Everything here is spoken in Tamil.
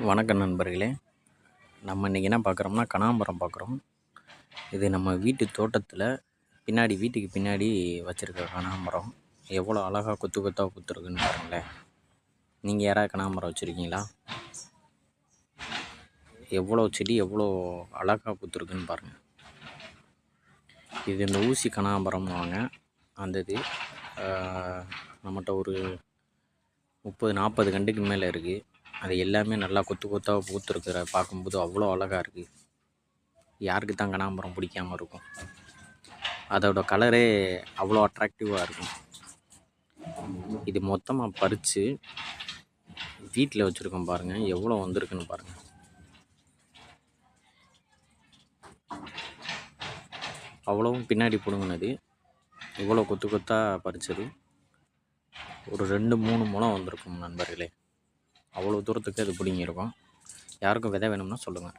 வணக்கம் நண்பர்களே. நம்ம இன்றைக்கி என்ன பார்க்குறோம்னா கனகாம்பரம் பார்க்குறோம். இது நம்ம வீட்டு தோட்டத்தில் வீட்டுக்கு பின்னாடி வச்சுருக்க கனகாம்பரம் எவ்வளோ அழகாக கொத்து கொத்தாக பூத்துருக்குன்னு பாருங்களேன். நீங்கள் யாராவது கனகாம்பரம் வச்சுருக்கீங்களா? எவ்வளோ செடி எவ்வளோ அழகாக பூத்துருக்குன்னு பாருங்கள். இது இந்த ஊசி கனகாம்பரம்னுவாங்க. அந்த இது நம்மகிட்ட ஒரு 30-40 கண்டுக்கு மேலே இருக்குது. அது எல்லாமே நல்லா கொத்து கொத்தாக பூத்துருக்கிற பார்க்கும்போது அவ்வளோ அழகாக இருக்குது. யாருக்கு தான் கனகாம்பரம் பிடிக்காமல் இருக்கும்? அதோட கலரே அவ்வளோ அட்ராக்டிவாக இருக்கும். இது மொத்தமாக பறித்து வீட்டில் வச்சுருக்கோம் பாருங்கள், எவ்வளோ வந்திருக்குன்னு பாருங்கள். அவ்வளவும் பின்னாடி பிடுங்கினது, இவ்வளோ கொத்து கொத்தாக பறித்தது ஒரு 2-3 முழம் வந்திருக்கும் நண்பர்களே. அவ்வளோ தூரத்துக்கு அது பிடிங்கிருக்கும். யாருக்கும் விதை வேணும்னா சொல்லுங்கள்.